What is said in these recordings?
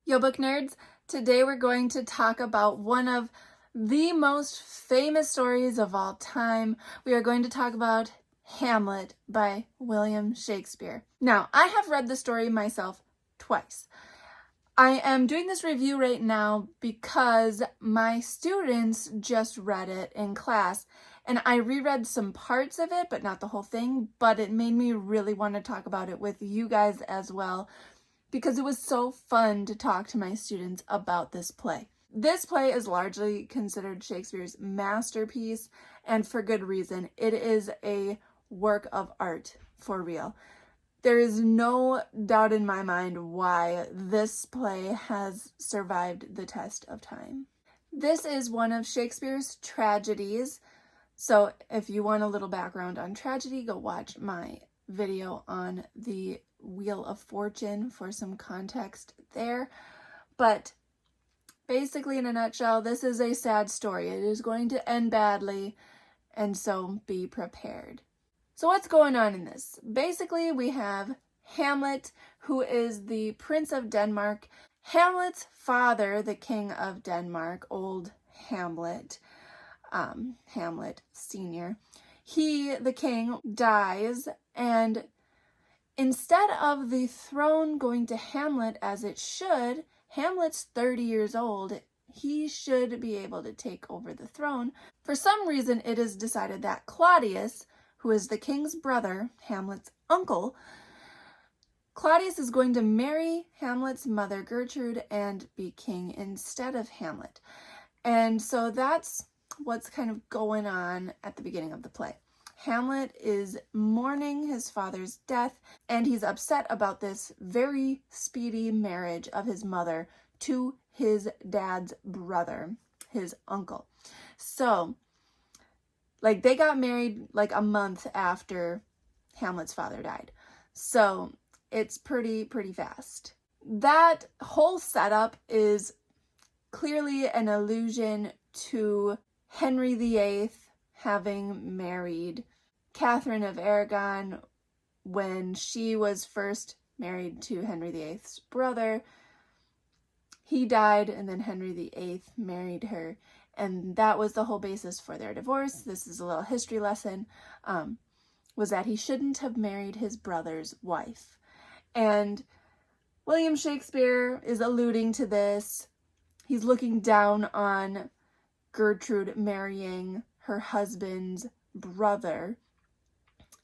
Yo, book nerds! Today we're going to talk about one of the most famous stories of all time. We are going to talk about Hamlet by William Shakespeare. Now, I have read the story myself twice. I am doing this review right now because my students just read it in class, and I reread some parts of it, but not the whole thing, but it made me really want to talk about it with you guys as well, because it was so fun to talk to my students about this play. This play is largely considered Shakespeare's masterpiece, and for good reason. It is a work of art, for real. There is no doubt in my mind why this play has survived the test of time. This is one of Shakespeare's tragedies, so if you want a little background on tragedy, go watch my video on the Wheel of Fortune for some context there. But basically, in a nutshell, this is a sad story. It is going to end badly, and so be prepared. So what's going on in this? Basically, we have Hamlet, who is the Prince of Denmark. Hamlet's father, the King of Denmark, old Hamlet, Hamlet Sr., the king, dies, and instead of the throne going to Hamlet as it should, Hamlet's 30 years old, he should be able to take over the throne. For some reason, it is decided that Claudius, who is the king's brother, Hamlet's uncle, Claudius is going to marry Hamlet's mother, Gertrude, and be king instead of Hamlet. And so that's what's kind of going on at the beginning of the play. Hamlet is mourning his father's death, and he's upset about this very speedy marriage of his mother to his dad's brother, his uncle. So, they got married a month after Hamlet's father died. So, it's pretty fast. That whole setup is clearly an allusion to Henry VIII having married Catherine of Aragon when she was first married to Henry VIII's brother. He died, and then Henry VIII married her, and that was the whole basis for their divorce. This is a little history lesson, was that he shouldn't have married his brother's wife. And William Shakespeare is alluding to this. He's looking down on Gertrude marrying her husband's brother.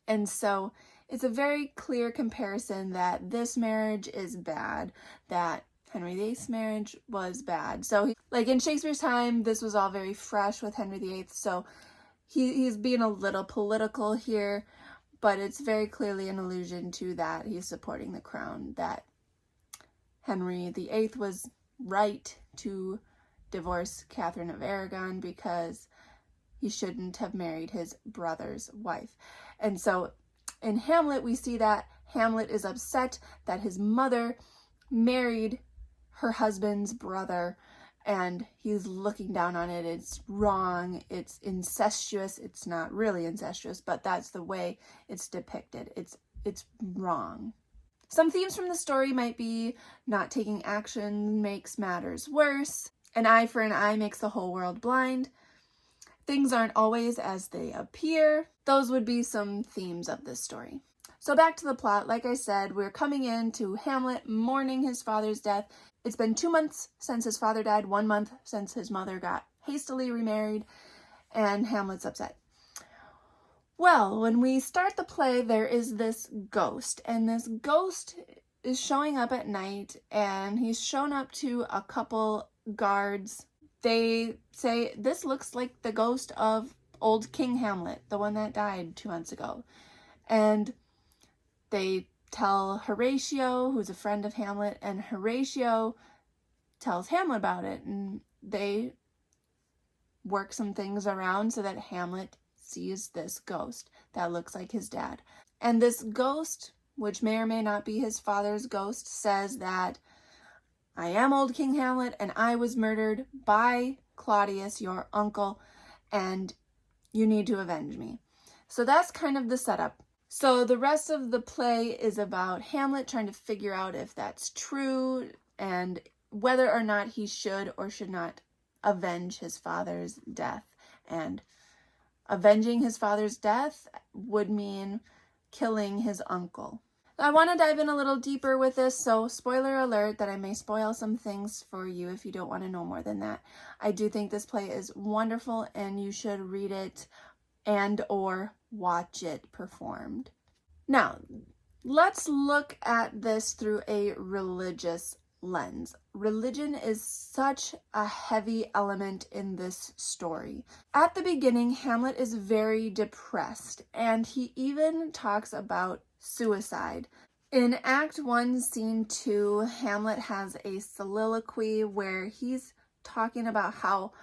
And so it's a very clear comparison that this marriage is bad, that Henry VIII's marriage was bad. So, in Shakespeare's time, this was all very fresh with Henry VIII, so he's being a little political here, but it's very clearly an allusion to that he's supporting the crown, that Henry VIII was right to divorce Catherine of Aragon because he shouldn't have married his brother's wife. And so in Hamlet, we see that Hamlet is upset that his mother married her husband's brother, and he's looking down on it. It's wrong. It's incestuous. It's not really incestuous, but that's the way it's depicted. It's wrong. Some themes from the story might be not taking action makes matters worse. An eye for an eye makes the whole world blind. Things aren't always as they appear. Those would be some themes of this story. So back to the plot. Like I said, we're coming into Hamlet mourning his father's death. It's been 2 months since his father died, 1 month since his mother got hastily remarried, and Hamlet's upset. Well, when we start the play, there is this ghost, and this ghost is showing up at night, and he's shown up to a couple guards. They say, this looks like the ghost of old King Hamlet, the one that died 2 months ago. And they tell Horatio, who's a friend of Hamlet, and Horatio tells Hamlet about it, and they work some things around so that Hamlet sees this ghost that looks like his dad. And this ghost, which may or may not be his father's ghost, says that I am old King Hamlet, and I was murdered by Claudius, your uncle, and you need to avenge me. So that's kind of the setup. So the rest of the play is about Hamlet trying to figure out if that's true and whether or not he should or should not avenge his father's death. And avenging his father's death would mean killing his uncle. I want to dive in a little deeper with this, so spoiler alert that I may spoil some things for you if you don't want to know more than that. I do think this play is wonderful and you should read it and or watch it performed. Now, let's look at this through a religious lens. Religion is such a heavy element in this story. At the beginning, Hamlet is very depressed, and he even talks about suicide. In Act 1, Scene 2, Hamlet has a soliloquy where he's talking about how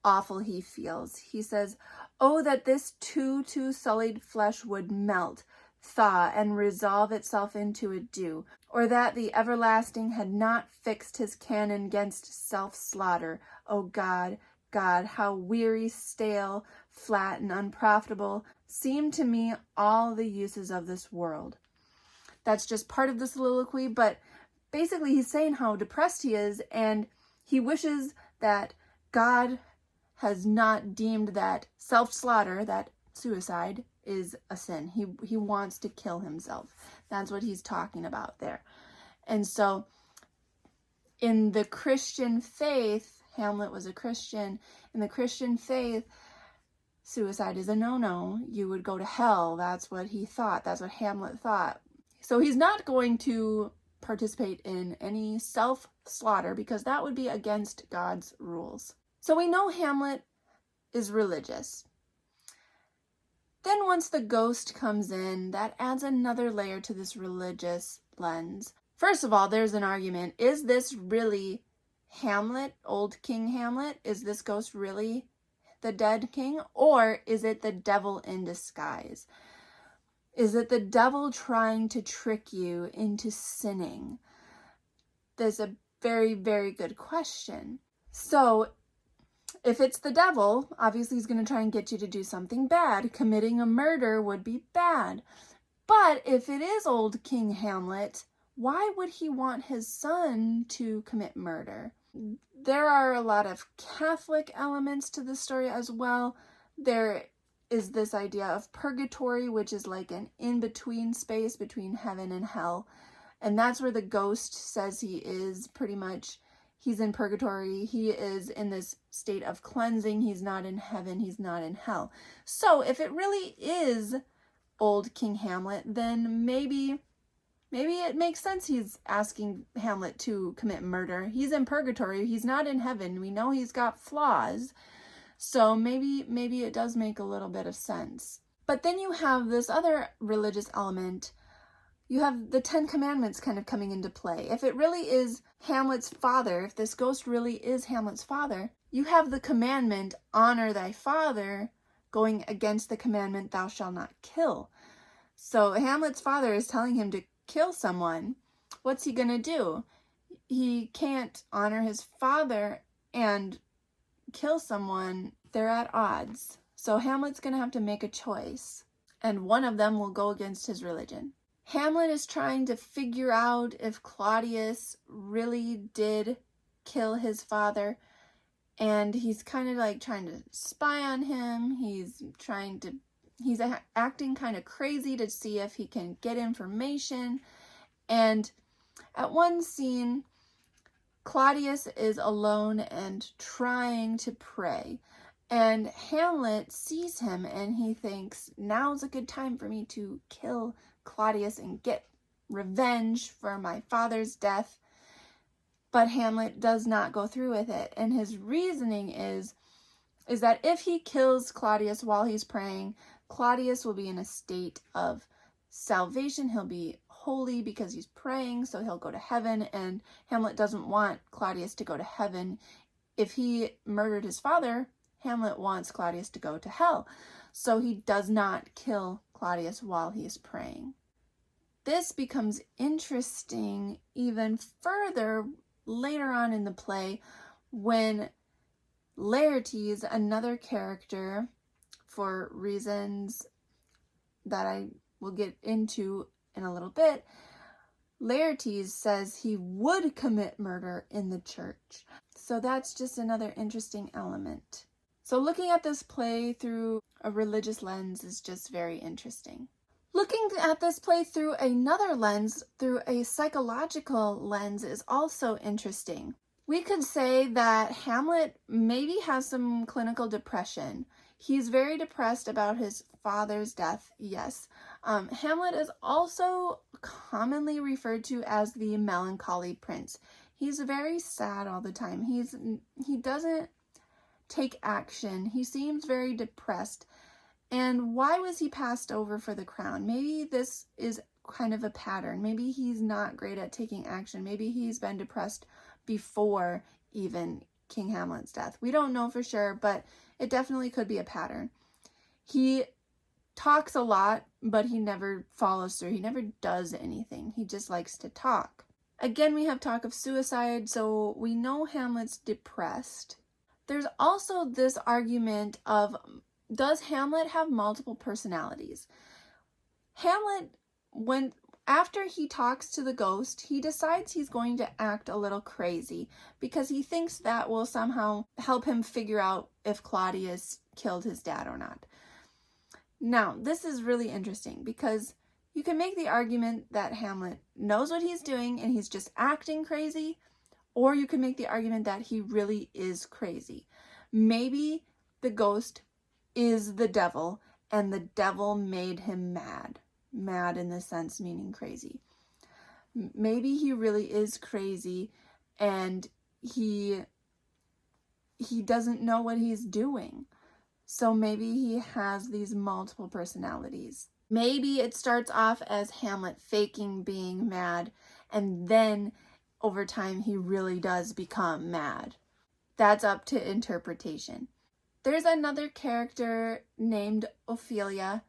awful he feels. He says, "Oh, that this too sullied flesh would melt, thaw, and resolve itself into a dew, or that the everlasting had not fixed his canon 'gainst self-slaughter. O God, God, how weary, stale, flat, and unprofitable seem to me all the uses of this world." That's just part of the soliloquy, but basically he's saying how depressed he is, and he wishes that God has not deemed that self-slaughter, that suicide, is a sin. He wants to kill himself. That's what he's talking about there. And so in the Christian faith, Hamlet was a Christian. In the Christian faith, suicide is a no-no. You would go to hell. That's what he thought. That's what Hamlet thought. So he's not going to participate in any self-slaughter because that would be against God's rules. So we know Hamlet is religious. Then once the ghost comes in, that adds another layer to this religious lens. First of all, there's an argument. Is this really Hamlet, old King Hamlet? Is this ghost really the dead king? Or is it the devil in disguise? Is it the devil trying to trick you into sinning? That's a very, very good question. So if it's the devil, obviously he's going to try and get you to do something bad. Committing a murder would be bad. But if it is old King Hamlet, why would he want his son to commit murder? There are a lot of Catholic elements to the story as well. There is this idea of purgatory, which is like an in-between space between heaven and hell. And that's where the ghost says he is pretty much. He's in purgatory. He is in this state of cleansing. He's not in heaven. He's not in hell. So if it really is old King Hamlet, then maybe it makes sense he's asking Hamlet to commit murder. He's in purgatory. He's not in heaven. We know he's got flaws. So maybe it does make a little bit of sense. But then you have this other religious element. You have the 10 Commandments kind of coming into play. If it really is Hamlet's father, if this ghost really is Hamlet's father, you have the commandment, honor thy father, going against the commandment, thou shalt not kill. So Hamlet's father is telling him to kill someone. What's he going to do? He can't honor his father and kill someone. They're at odds. So Hamlet's going to have to make a choice. And one of them will go against his religion. Hamlet is trying to figure out if Claudius really did kill his father, and he's kind of like trying to spy on him. He's acting kind of crazy to see if he can get information. And at one scene, Claudius is alone and trying to pray. And Hamlet sees him and he thinks, now's a good time for me to kill Claudius and get revenge for my father's death. But Hamlet does not go through with it. And his reasoning is that if he kills Claudius while he's praying, Claudius will be in a state of salvation. He'll be holy because he's praying, so he'll go to heaven. And Hamlet doesn't want Claudius to go to heaven. If he murdered his father, Hamlet wants Claudius to go to hell. So he does not kill Claudius while he's praying. This becomes interesting even further later on in the play when Laertes, another character, for reasons that I will get into in a little bit, Laertes says he would commit murder in the church. So that's just another interesting element. So looking at this play through a religious lens is just very interesting. Looking at this play through another lens, through a psychological lens, is also interesting. We could say that Hamlet maybe has some clinical depression. He's very depressed about his father's death, yes. Hamlet is also commonly referred to as the melancholy prince. He's very sad all the time. He doesn't take action. He seems very depressed. And why was he passed over for the crown? Maybe this is kind of a pattern. Maybe he's not great at taking action. Maybe he's been depressed before even King Hamlet's death. We don't know for sure, but it definitely could be a pattern. He talks a lot, but he never follows through. He never does anything. He just likes to talk. Again, we have talk of suicide, so we know Hamlet's depressed. There's also this argument of, does Hamlet have multiple personalities? Hamlet, after he talks to the ghost, he decides he's going to act a little crazy because he thinks that will somehow help him figure out if Claudius killed his dad or not. Now, this is really interesting because you can make the argument that Hamlet knows what he's doing and he's just acting crazy, or you can make the argument that he really is crazy. Maybe the ghost is the devil and the devil made him mad. Mad in the sense meaning crazy. Maybe he really is crazy and he doesn't know what he's doing. So maybe he has these multiple personalities. Maybe it starts off as Hamlet faking being mad, and then over time he really does become mad. That's up to interpretation. There's another character named Ophelia.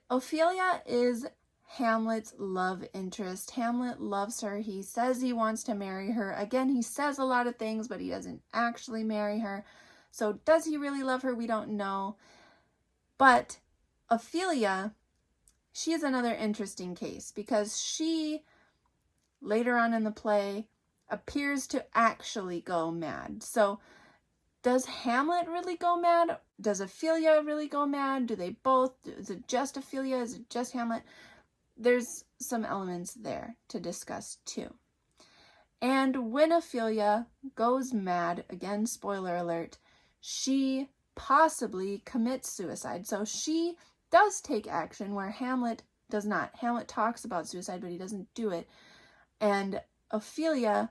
Ophelia is Hamlet's love interest. Hamlet loves her. He says he wants to marry her. Again, he says a lot of things, but he doesn't actually marry her. So does he really love her? We don't know. But Ophelia, she is another interesting case because she, later on in the play, appears to actually go mad. So does Hamlet really go mad? Does Ophelia really go mad? Do they both? Is it just Ophelia? Is it just Hamlet? There's some elements there to discuss too. And when Ophelia goes mad, again, spoiler alert, she possibly commits suicide. So she does take action where Hamlet does not. Hamlet talks about suicide, but he doesn't do it. And Ophelia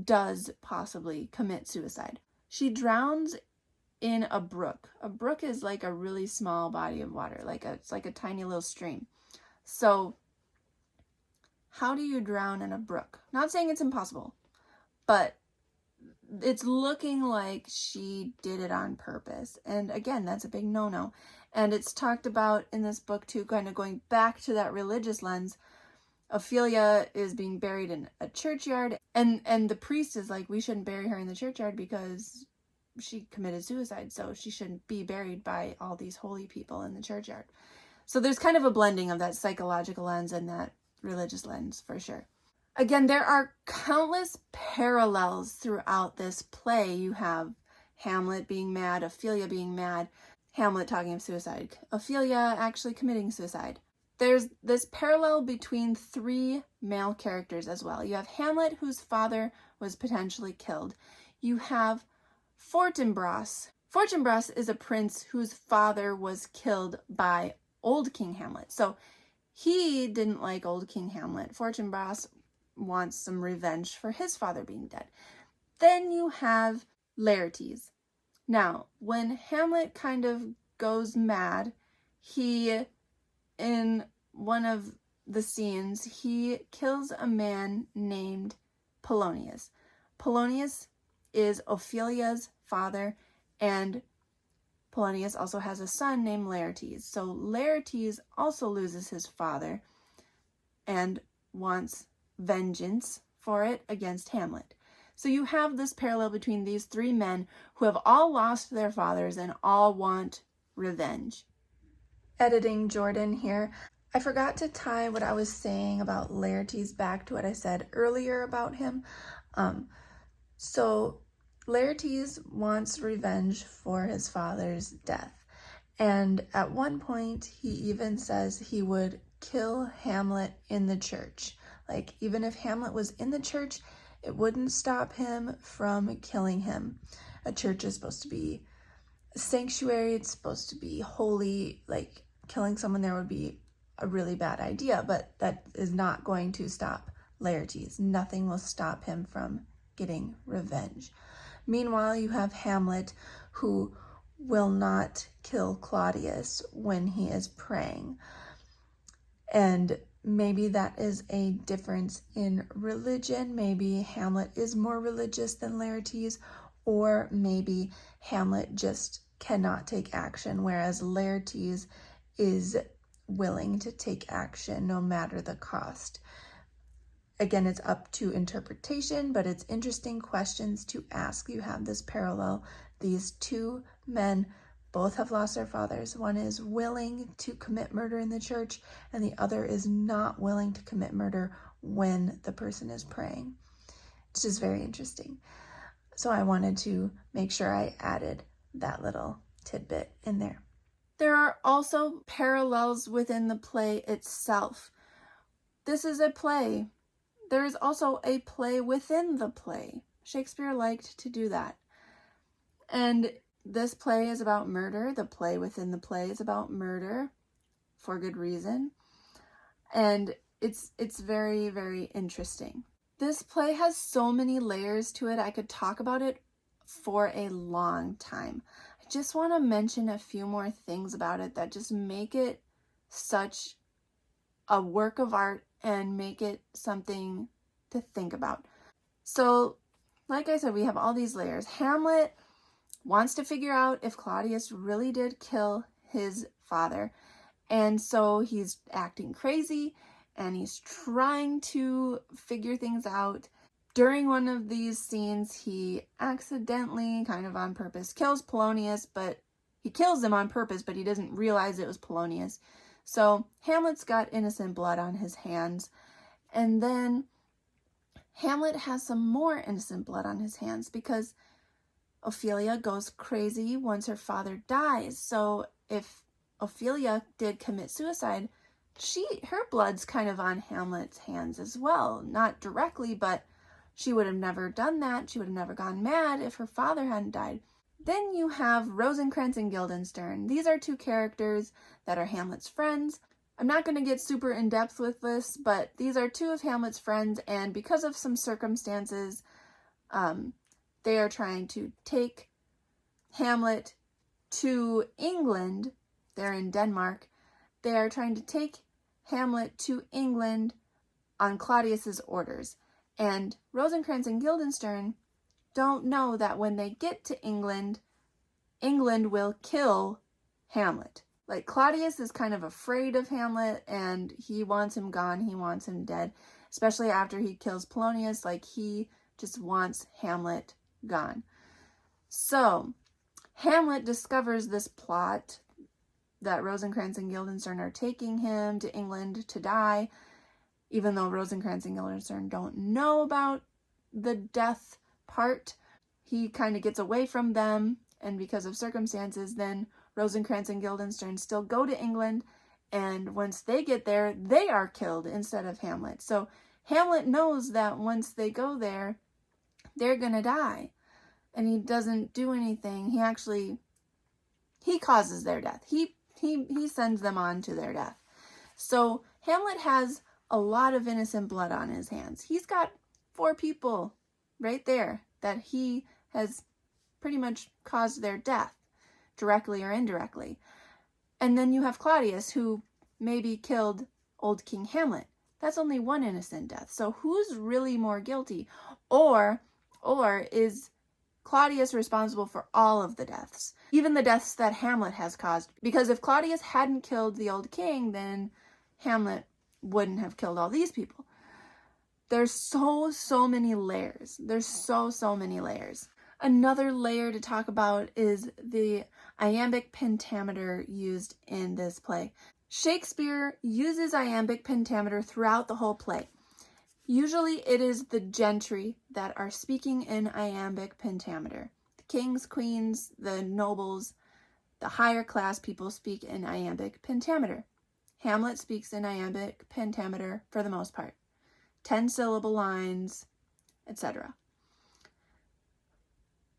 does possibly commit suicide. She drowns in a brook. A brook is like a really small body of water, it's like a tiny little stream. So how do you drown in a brook? Not saying it's impossible, but it's looking like she did it on purpose. And again, that's a big no-no. And it's talked about in this book too, kind of going back to that religious lens. Ophelia is being buried in a churchyard, and the priest is like, we shouldn't bury her in the churchyard because she committed suicide, so she shouldn't be buried by all these holy people in the churchyard. So there's kind of a blending of that psychological lens and that religious lens for sure. Again, there are countless parallels throughout this play. You have Hamlet being mad, Ophelia being mad, Hamlet talking of suicide, Ophelia actually committing suicide. There's this parallel between three male characters as well. You have Hamlet, whose father was potentially killed. You have Fortinbras. Fortinbras is a prince whose father was killed by old King Hamlet. So he didn't like old King Hamlet. Fortinbras wants some revenge for his father being dead. Then you have Laertes. Now, when Hamlet kind of goes mad, in one of the scenes, he kills a man named Polonius. Polonius is Ophelia's father, and Polonius also has a son named Laertes. So Laertes also loses his father and wants vengeance for it against Hamlet. So you have this parallel between these three men who have all lost their fathers and all want revenge. Editing Jordan here. I forgot to tie what I was saying about Laertes back to what I said earlier about him. So Laertes wants revenge for his father's death. And at one point, he even says he would kill Hamlet in the church. Like, even if Hamlet was in the church, it wouldn't stop him from killing him. A church is supposed to be a sanctuary. It's supposed to be holy. Like, killing someone there would be a really bad idea, but that is not going to stop Laertes. Nothing will stop him from getting revenge. Meanwhile, you have Hamlet, who will not kill Claudius when he is praying. And maybe that is a difference in religion. Maybe Hamlet is more religious than Laertes, or maybe Hamlet just cannot take action, whereas Laertes is willing to take action no matter the cost. Again, it's up to interpretation, but it's interesting questions to ask. You have this parallel. These two men both have lost their fathers. One is willing to commit murder in the church, and the other is not willing to commit murder when the person is praying. It's just very interesting. So I wanted to make sure I added that little tidbit in there. There are also parallels within the play itself. This is a play. There is also a play within the play. Shakespeare liked to do that. And this play is about murder. The play within the play is about murder for good reason. And it's very, very interesting. This play has so many layers to it. I could talk about it for a long time. I just want to mention a few more things about it that just make it such a work of art and make it something to think about. So, like I said, we have all these layers. Hamlet wants to figure out if Claudius really did kill his father. And so he's acting crazy and he's trying to figure things out. During one of these scenes, he accidentally, kind of on purpose, kills Polonius, but he kills him on purpose, but he doesn't realize it was Polonius. So Hamlet's got innocent blood on his hands. And then Hamlet has some more innocent blood on his hands because Ophelia goes crazy once her father dies. So if Ophelia did commit suicide, her blood's kind of on Hamlet's hands as well. Not directly, but she would have never done that. She would have never gone mad if her father hadn't died. Then you have Rosencrantz and Guildenstern. These are two characters that are Hamlet's friends. I'm not going to get super in-depth with this, but these are two of Hamlet's friends, and because of some circumstances, they are trying to take Hamlet to England. They're in Denmark. They are trying to take Hamlet to England on Claudius's orders. And Rosencrantz and Guildenstern don't know that when they get to England, England will kill Hamlet. Like, Claudius is kind of afraid of Hamlet, and he wants him gone. He wants him dead, especially after he kills Polonius. Like, he just wants Hamlet gone. So Hamlet discovers this plot that Rosencrantz and Guildenstern are taking him to England to die, even though Rosencrantz and Guildenstern don't know about the death part. He kind of gets away from them, and because of circumstances, then Rosencrantz and Guildenstern still go to England, and once they get there, they are killed instead of Hamlet. So Hamlet knows that once they go there, they're gonna die, and he doesn't do anything. He causes their death. He sends them on to their death. So Hamlet has a lot of innocent blood on his hands. He's got 4 people right there that he has pretty much caused their death, directly or indirectly. And then you have Claudius, who maybe killed old King Hamlet. That's only 1 innocent death. So who's really more guilty? Or is Claudius responsible for all of the deaths, even the deaths that Hamlet has caused? Because if Claudius hadn't killed the old king, then Hamlet wouldn't have killed all these people. There's so many layers. There's so many layers. Another layer to talk about is the iambic pentameter used in this play. Shakespeare uses iambic pentameter throughout the whole play. Usually it is the gentry that are speaking in iambic pentameter. The kings, queens, the nobles, the higher class people speak in iambic pentameter. Hamlet speaks in iambic pentameter for the most part. 10-syllable lines, etc.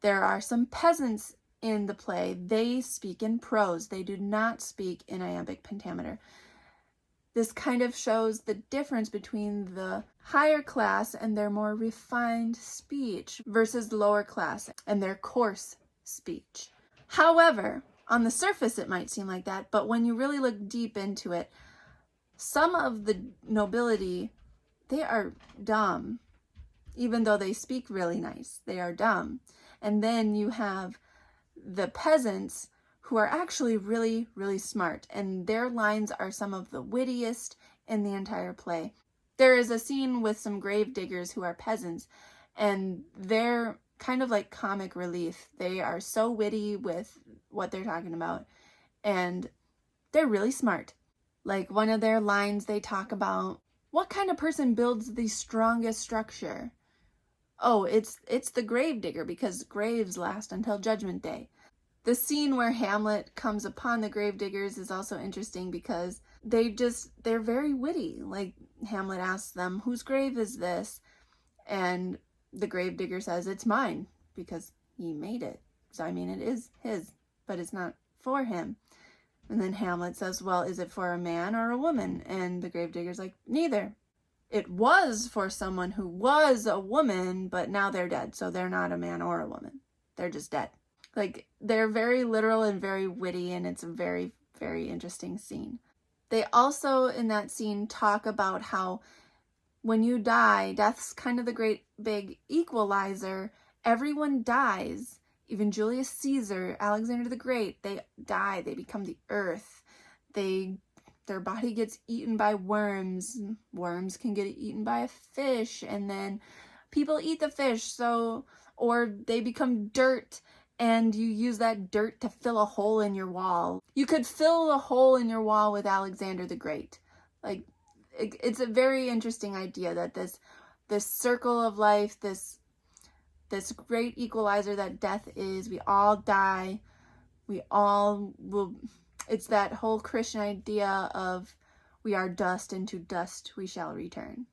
There are some peasants in the play. They speak in prose. They do not speak in iambic pentameter. This kind of shows the difference between the higher class and their more refined speech versus the lower class and their coarse speech. However, on the surface it might seem like that, but when you really look deep into it, some of the nobility, they are dumb. Even though they speak really nice, they are dumb. And then you have the peasants who are actually really, really smart, and their lines are some of the wittiest in the entire play. There is a scene with some grave diggers who are peasants, and they're kind of like comic relief. They are so witty with what they're talking about, and they're really smart. Like one of their lines, they talk about, what kind of person builds the strongest structure? Oh, it's the grave digger, because graves last until Judgment Day. The scene where Hamlet comes upon the gravediggers is also interesting because they're very witty. Like Hamlet asks them, whose grave is this? And the gravedigger says, it's mine, because he made it. So I mean, it is his, but it's not for him. And then Hamlet says, well, is it for a man or a woman? And the gravedigger's like, neither. It was for someone who was a woman, but now they're dead. So they're not a man or a woman. They're just dead. Like, they're very literal and very witty, and it's a very, very interesting scene. They also, in that scene, talk about how when you die, death's kind of the great big equalizer. Everyone dies. Even Julius Caesar, Alexander the Great, they die. They become the earth. Their body gets eaten by worms. Worms can get eaten by a fish, and then people eat the fish, or they become dirt, and you use that dirt to fill a hole in your wall. You could fill a hole in your wall with Alexander the Great. Like, it's a very interesting idea that this circle of life, this great equalizer that death is, we all die, we all will, it's that whole Christian idea of we are dust, and to dust we shall return.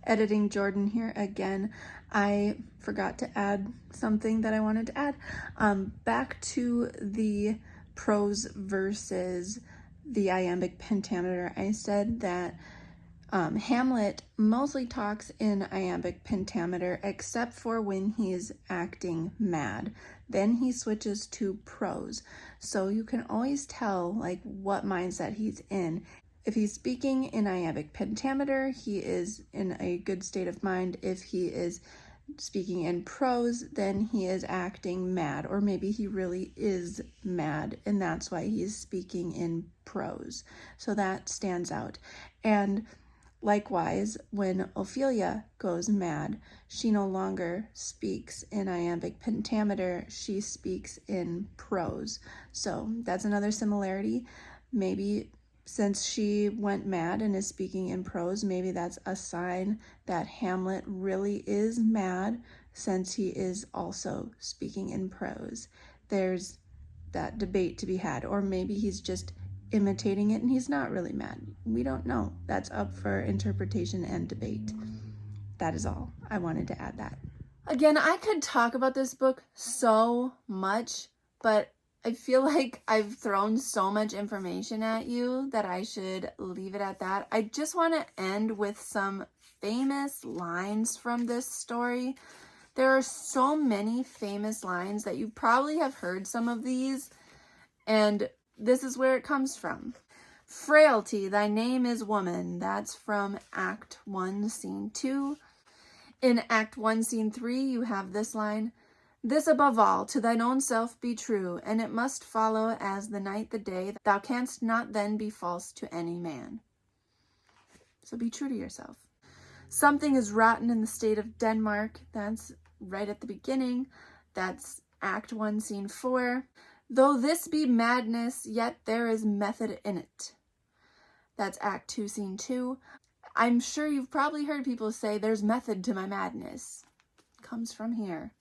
Editing Jordan here again. I forgot to add something that I wanted to add. Back to the prose versus the iambic pentameter. I said that Hamlet mostly talks in iambic pentameter except for when he's acting mad. Then he switches to prose. So you can always tell like what mindset he's in. If he's speaking in iambic pentameter, he is in a good state of mind. If he is speaking in prose, then he is acting mad, or maybe he really is mad, and that's why he's speaking in prose. So that stands out. And likewise, when Ophelia goes mad, she no longer speaks in iambic pentameter, she speaks in prose. So that's another similarity. Maybe since she went mad and is speaking in prose, maybe that's a sign that Hamlet really is mad, since he is also speaking in prose. There's that debate to be had, or maybe he's just imitating it and he's not really mad. We don't know. That's up for interpretation and debate. That is all. I wanted to add that. Again, I could talk about this book so much, but I feel like I've thrown so much information at you that I should leave it at that. I just want to end with some famous lines from this story. There are so many famous lines that you probably have heard some of these, and this is where it comes from. Frailty, thy name is woman. That's from Act 1, Scene 2. In Act 1, Scene 3, you have this line, this above all, to thine own self be true, and it must follow as the night the day, thou canst not then be false to any man. So be true to yourself. Something is rotten in the state of Denmark. That's right at the beginning. That's Act 1, Scene 4. Though this be madness, yet there is method in it. That's Act 2, Scene 2. I'm sure you've probably heard people say there's method to my madness. Comes from here.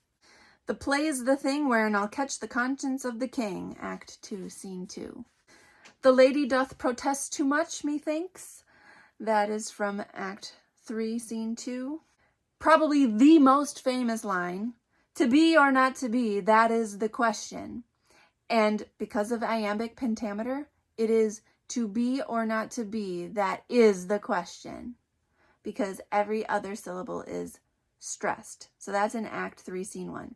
The play's the thing wherein I'll catch the conscience of the king. Act 2, Scene 2. The lady doth protest too much, methinks. That is from Act 3, Scene 2. Probably the most famous line. To be or not to be, that is the question. And because of iambic pentameter, it is to be or not to be, that is the question. Because every other syllable is stressed. So that's in Act 3, Scene 1.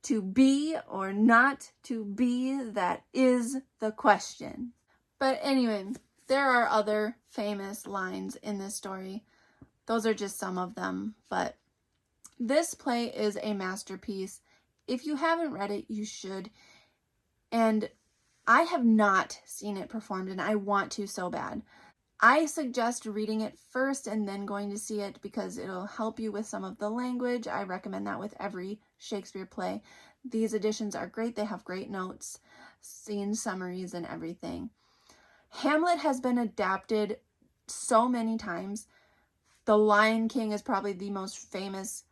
To be or not to be, that is the question. But anyway, there are other famous lines in this story. Those are just some of them, but this play is a masterpiece. If you haven't read it, you should. And I have not seen it performed, and I want to so bad. I suggest reading it first and then going to see it because it'll help you with some of the language. I recommend that with every Shakespeare play. These editions are great. They have great notes, scene summaries, and everything. Hamlet has been adapted so many times. The Lion King is probably the most famous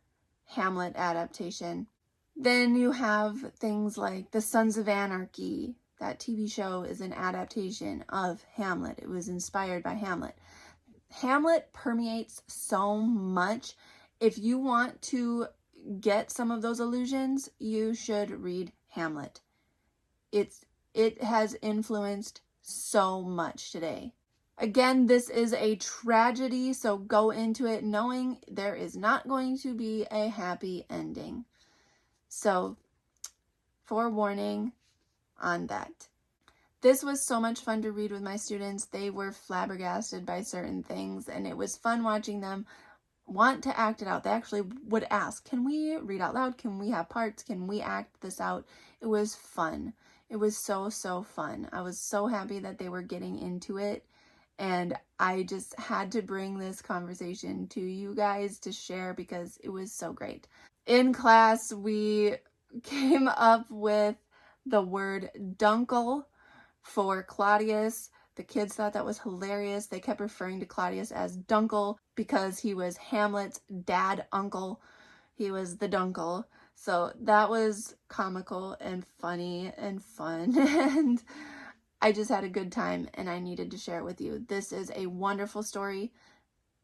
Hamlet adaptation. Then you have things like The Sons of Anarchy. That TV show is an adaptation of Hamlet. It was inspired by Hamlet. Hamlet permeates so much. If you want to get some of those illusions, you should read Hamlet. It has influenced so much today. Again, this is a tragedy, so go into it knowing there is not going to be a happy ending. So, forewarning on that. This was so much fun to read with my students. They were flabbergasted by certain things, and it was fun watching them want to act it out. They actually would ask, can we read out loud? Can we have parts? Can we act this out? It was fun. It was so, so fun. I was so happy that they were getting into it. And I just had to bring this conversation to you guys to share because it was so great. In class, we came up with the word dunkel for Claudius. The kids thought that was hilarious. They kept referring to Claudius as Dunkel because he was Hamlet's dad uncle. He was the Dunkel. So that was comical and funny and fun. And I just had a good time and I needed to share it with you. This is a wonderful story.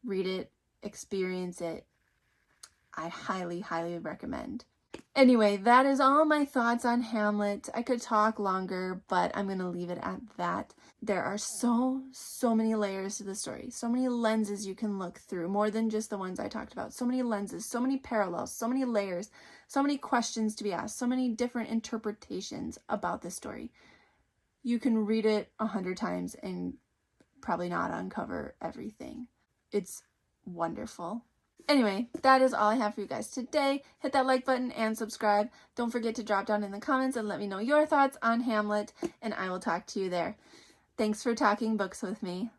Read it, experience it. I highly, highly recommend. Anyway, that is all my thoughts on Hamlet. I could talk longer, but I'm going to leave it at that. There are so many layers to the story. So many lenses you can look through, more than just the ones I talked about. So many lenses, so many parallels, so many layers, so many questions to be asked, so many different interpretations about this story. You can read it 100 times and probably not uncover everything. It's wonderful. Anyway, that is all I have for you guys today. Hit that like button and subscribe. Don't forget to drop down in the comments and let me know your thoughts on Hamlet, and I will talk to you there. Thanks for talking books with me.